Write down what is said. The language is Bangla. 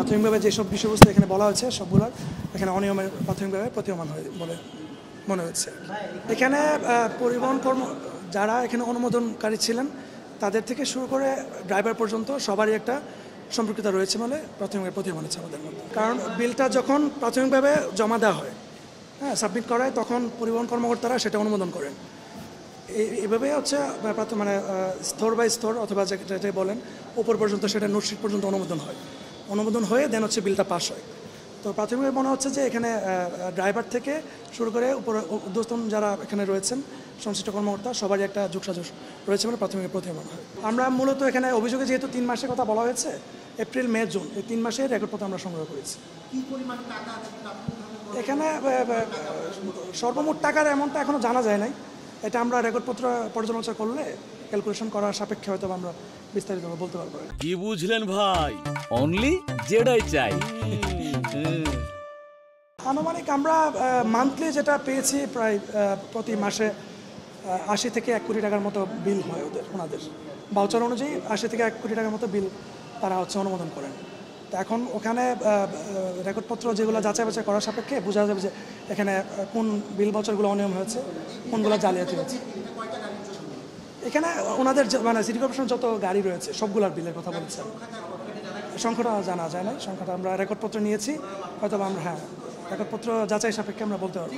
প্রাথমিকভাবে যেসব বিষয়বস্তু এখানে বলা হয়েছে সবগুলোর এখানে অনিয়মের প্রাথমিকভাবে প্রতীয়মান হয় বলে মনে হচ্ছে। এখানে পরিবহন যারা এখানে অনুমোদনকারী ছিলেন তাদের থেকে শুরু করে ড্রাইভার পর্যন্ত সবারই একটা সম্পর্কিত রয়েছে বলে প্রাথমিকভাবে প্রতীয়মান হচ্ছে আমাদের মধ্যে। কারণ বিলটা যখন প্রাথমিকভাবে জমা দেওয়া হয়, হ্যাঁ, সাবমিট করা হয়, তখন পরিবহন কর্মকর্তারা সেটা অনুমোদন করেন। এভাবে হচ্ছে মানে স্তর বাই স্তর অথবা যেটা বলেন উপর পর্যন্ত সেটা নোটশিট পর্যন্ত অনুমোদন হয়ে দেন হচ্ছে বিলটা পাস হয়। তো প্রাথমিকভাবে মনে হচ্ছে যে এখানে ড্রাইভার থেকে শুরু করে উপরে ঊর্ধ্বতন যারা এখানে রয়েছেন সংশ্লিষ্ট কর্মকর্তা সবারই একটা যোগসাজশ রয়েছে বলে প্রাথমিক প্রতীয়মান হয়। আমরা মূলত এখানে অভিযোগে যেহেতু 3 মাসের কথা বলা হয়েছে, এপ্রিল মে জুন এই 3 মাসের রেকর্ডপত্র আমরা সংগ্রহ করেছি। এখানে সর্বমোট টাকার অ্যামাউন্টটা এখনও জানা যায় নাই। এটা আমরা রেকর্ডপত্র পর্যালোচনা করলে ক্যালকুলেশন করার সাপেক্ষে হয়তো আমরা বিস্তারিত বলতে পারবো। কি বুঝলেন ভাই? অনলি যেটাই চাই। আনুমানিক আমরা মান্থলি যেটা পেয়েছি প্রায় প্রতি মাসে 80 থেকে 1 কোটি টাকার মতো বিল হয় ওনাদের ভাউচার অনুযায়ী 80 থেকে 1 কোটি টাকার মতো বিল তারা হচ্ছে অনুমোদন করেন। তো এখন ওখানে রেকর্ডপত্র যেগুলো যাচাই বাছাই করার সাপেক্ষে বোঝা যাবে যে এখানে কোন বিল ভাউচারগুলো অনিয়ম হয়েছে, কোনগুলো জালিয়াতি হয়েছে। এখানে ওনাদের মানে সিটি কর্পোরেশনের যত গাড়ি রয়েছে সবগুলোর বিলের কথা বলছেন। সংখ্যাটা জানা যায় না, সংখ্যাটা আমরা রেকর্ডপত্র নিয়েছি, হয়তো আমরা হ্যাঁ রেকর্ডপত্র যাচাই সাপেক্ষে আমরা বলতে পারবো।